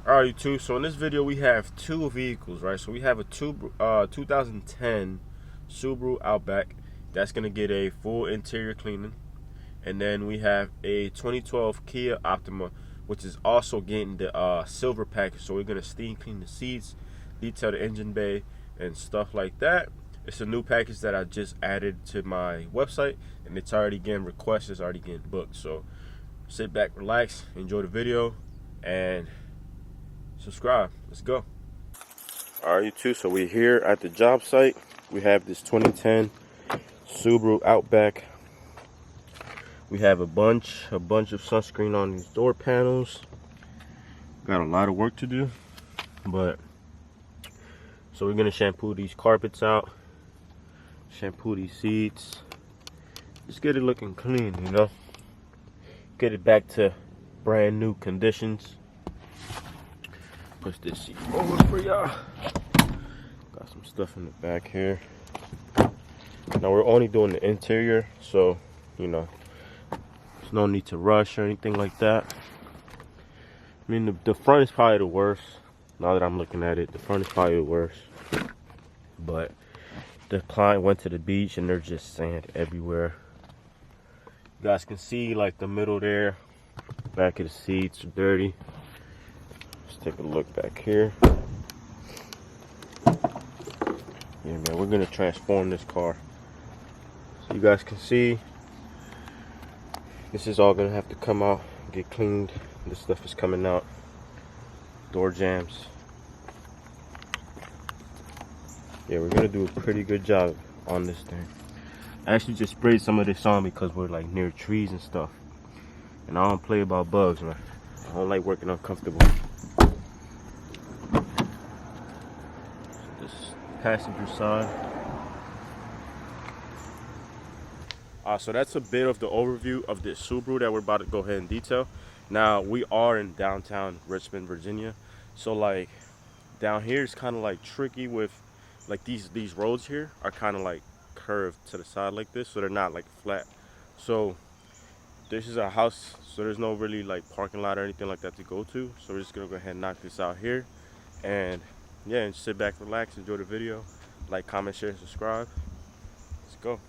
Alright, YouTube. So in this video, we have two vehicles, right? So we have a 2010 Subaru Outback that's gonna get a full interior cleaning, and then we have a 2012 Kia Optima, which is also getting the silver package. So we're gonna steam clean the seats, detail the engine bay, and stuff like that. It's a new package that I just added to my website, and it's already getting requests. It's already getting booked. So sit back, relax, enjoy the video, and subscribe. Let's go. Alright, YouTube, so we're here at the job site. We have this 2010 Subaru Outback. We have a bunch of sunscreen on these door panels. Got a lot of work to do, but so we're gonna shampoo these carpets out, shampoo these seats, just get it looking clean, you know, get it back to brand new conditions. Push this seat over for y'all. Got some stuff in the back here. Now we're only doing the interior, so you know there's no need to rush or anything like that. I mean, the front is probably the worst. Now that I'm looking at it, the front is probably the worst. But the client went to the beach and there's just sand everywhere. You guys can see like the middle there, back of the seats are dirty. Let's take a look back here. Yeah, man, we're gonna transform this car. So you guys can see, this is all gonna have to come out, get cleaned. This stuff is coming out. Door jams. Yeah, we're gonna do a pretty good job on this thing. I actually just sprayed some of this on because we're like near trees and stuff. And I don't play about bugs, man. I don't like working uncomfortable. This passenger side. So that's a bit of the overview of this Subaru that we're about to go ahead and detail. Now we are in downtown Richmond, Virginia. So like down here is kind of like tricky with like these roads here are kind of like curved to the side like this, so they're not like flat. So this is a house, so there's no really like parking lot or anything like that to go to. So we're just gonna go ahead and knock this out here, and yeah, and sit back, relax, enjoy the video, like, comment, share, and subscribe. Let's go.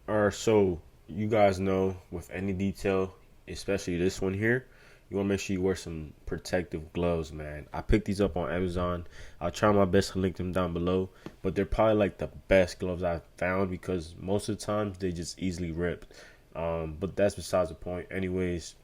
Alright, so you guys know with any detail, especially this one here, you want to make sure you wear some protective gloves, man. I picked these up on Amazon. I'll try my best to link them down below, but they're probably like the best gloves I've found because most of the times they just easily rip. But that's besides the point. Anyways,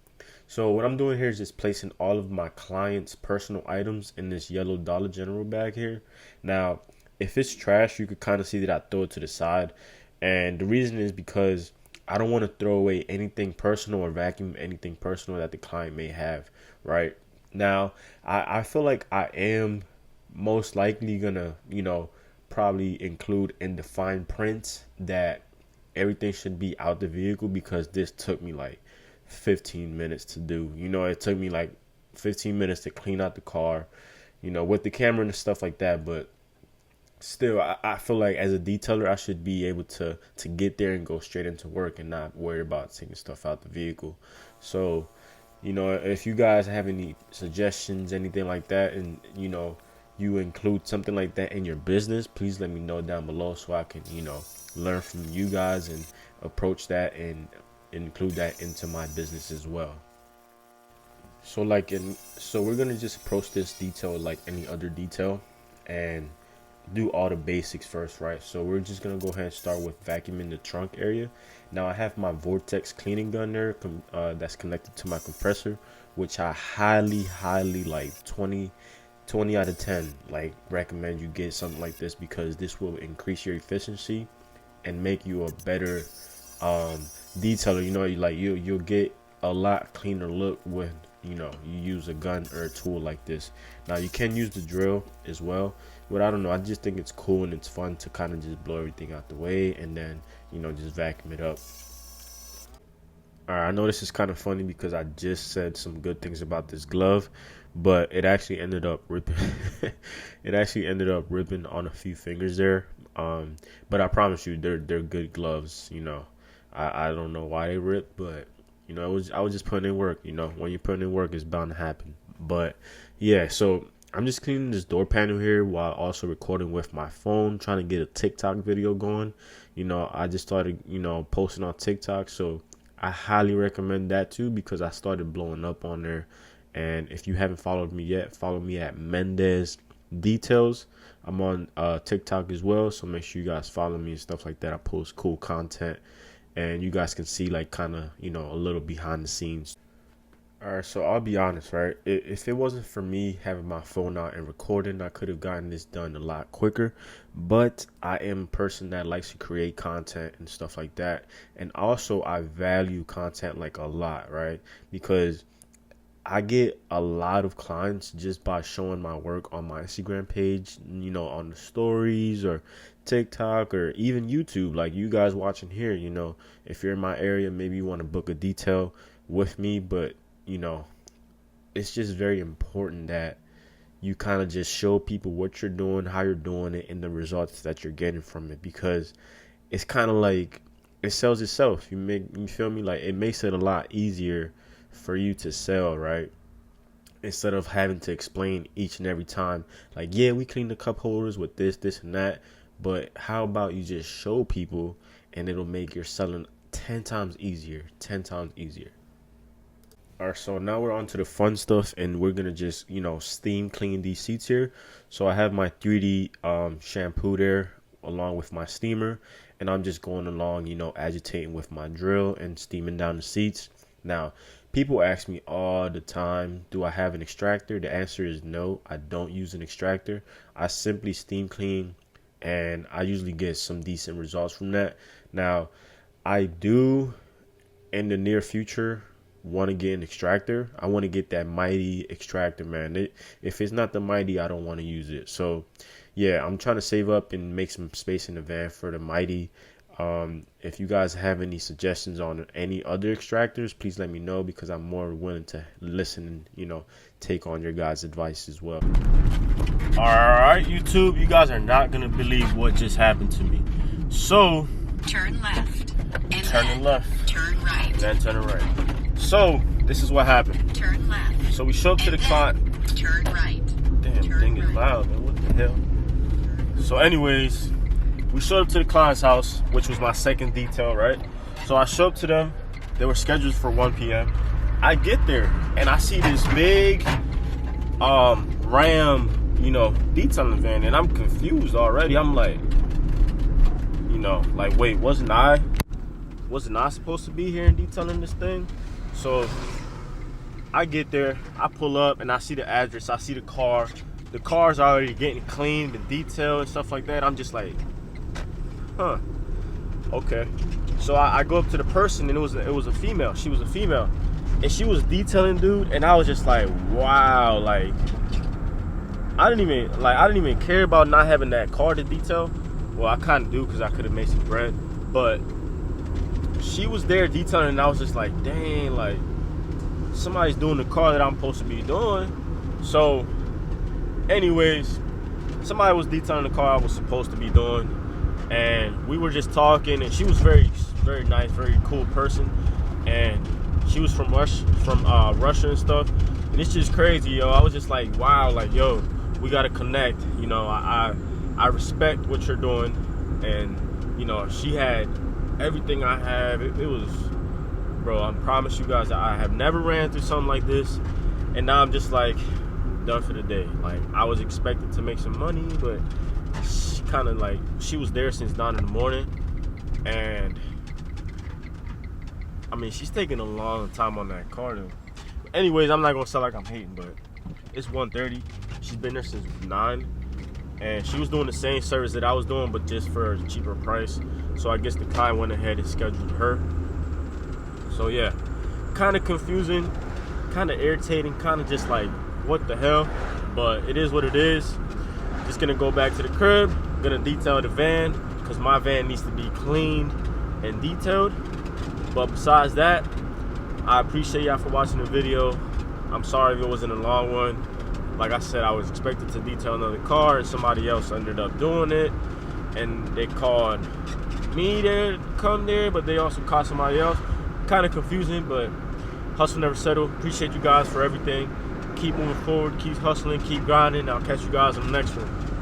so what I'm doing here is just placing all of my clients' personal items in this yellow Dollar General bag here. Now, if it's trash, you could kind of see that I throw it to the side. And the reason is because I don't want to throw away anything personal or vacuum anything personal that the client may have, right? Now, I feel like I am most likely gonna, you know, probably include in the fine print that everything should be out the vehicle because this took me like 15 minutes to do. You know, it took me like 15 minutes to clean out the car, you know, with the camera and stuff like that, but still, I feel like as a detailer, I should be able to get there and go straight into work and not worry about taking stuff out the vehicle. So, you know, if you guys have any suggestions, anything like that, and, you know, you include something like that in your business, please let me know down below so I can, you know, learn from you guys and approach that and include that into my business as well. So we're going to just approach this detail like any other detail and do all the basics first, right? So we're just gonna go ahead and start with vacuuming the trunk area. Now I have my Vortex cleaning gun there that's connected to my compressor, which I highly like 20 out of 10 like recommend you get something like this because this will increase your efficiency and make you a better detailer. You know, you'll get a lot cleaner look when, you know, you use a gun or a tool like this. Now you can use the drill as well, but I don't know, I just think it's cool and it's fun to kind of just blow everything out the way and then, you know, just vacuum it up. Alright, I know this is kind of funny because I just said some good things about this glove, but it actually ended up ripping it actually ended up ripping on a few fingers there. But I promise you they're good gloves. You know, I don't know why they ripped, but you know, I was just putting in work. You know, when you're putting in work, it's bound to happen. But yeah, so I'm just cleaning this door panel here while also recording with my phone, trying to get a TikTok video going. I just started, posting on TikTok, so I highly recommend that too, because I started blowing up on there. And if you haven't followed me yet, follow me at Mendez Details. I'm on TikTok as well, so make sure you guys follow me and stuff like that. I post cool content, and you guys can see like kind of, a little behind the scenes. All right, so I'll be honest, right? If it wasn't for me having my phone out and recording, I could have gotten this done a lot quicker. But I am a person that likes to create content and stuff like that. And also, I value content like a lot, right? Because I get a lot of clients just by showing my work on my Instagram page, on the stories or TikTok or even YouTube. Like you guys watching here, if you're in my area, maybe you want to book a detail with me, but it's just very important that you kind of just show people what you're doing, how you're doing it, and the results that you're getting from it, because it's kind of like it sells itself. You feel me? Like it makes it a lot easier for you to sell, right? Instead of having to explain each and every time, like, yeah, we clean the cup holders with this, and that. But how about you just show people and it'll make your selling 10 times easier, 10 times easier. All right, so now we're on to the fun stuff, and we're going to just, steam clean these seats here. So I have my 3D shampoo there along with my steamer, and I'm just going along, agitating with my drill and steaming down the seats. Now, people ask me all the time, do I have an extractor? The answer is no, I don't use an extractor. I simply steam clean, and I usually get some decent results from that. Now, I do, in the near future, want to get an extractor. I want to get that mighty extractor, man. If it's not the mighty, I don't want to use it. So yeah, I'm trying to save up and make some space in the van for the mighty. If you guys have any suggestions on any other extractors, please let me know, because I'm more willing to listen and take on your guys' advice as well. All right, YouTube, you guys are not gonna believe what just happened to me. So turn left, and turn left, turn right, and then turn right. So this is what happened. Turn left. So we show up to the client. Turn right. Damn, thing is loud, man. What the hell? So anyways, we showed up to the client's house, which was my second detail, right? So I show up to them. They were scheduled for 1 p.m. I get there, and I see this big Ram, detailing van, and I'm confused already. I'm like, wait, wasn't I supposed to be here and detailing this thing? So I get there, I pull up, and I see the address, I see the car. The car's already getting cleaned and detailed and stuff like that. I'm just like, huh, okay. So I go up to the person, and it was a female. She was a female, and she was detailing, dude. And I was just like, wow, like I didn't even care about not having that car to detail. Well, I kind of do, because I could have made some bread, but she was there detailing, and I was just like, dang, like somebody's doing the car that I'm supposed to be doing. So anyways, somebody was detailing the car I was supposed to be doing, and we were just talking, and she was very, very nice, very cool person, and she was from Russia and stuff, and it's just crazy, yo. I was just like, wow, like, yo, we gotta connect, I respect what you're doing, and she had everything I have. It was, bro, I promise you guys, I have never ran through something like this, and now I'm just like done for the day. Like, I was expected to make some money, but she was there since 9 in the morning, and I mean, she's taking a long time on that car though. Anyways, I'm not gonna sound like I'm hating, but it's 1:30. She's been there since 9, and she was doing the same service that I was doing, but just for a cheaper price. So I guess the client went ahead and scheduled her. So yeah, kind of confusing, kind of irritating, kind of just like, what the hell? But it is what it is. Just gonna go back to the crib, gonna detail the van, because my van needs to be cleaned and detailed. But besides that, I appreciate y'all for watching the video. I'm sorry if it wasn't a long one. Like I said, I was expected to detail another car, and somebody else ended up doing it, and they called me to come there, but they also called somebody else. Kind of confusing, but hustle never settle. Appreciate you guys for everything. keep moving forward, keep hustling, keep grinding. I'll catch you guys on the next one.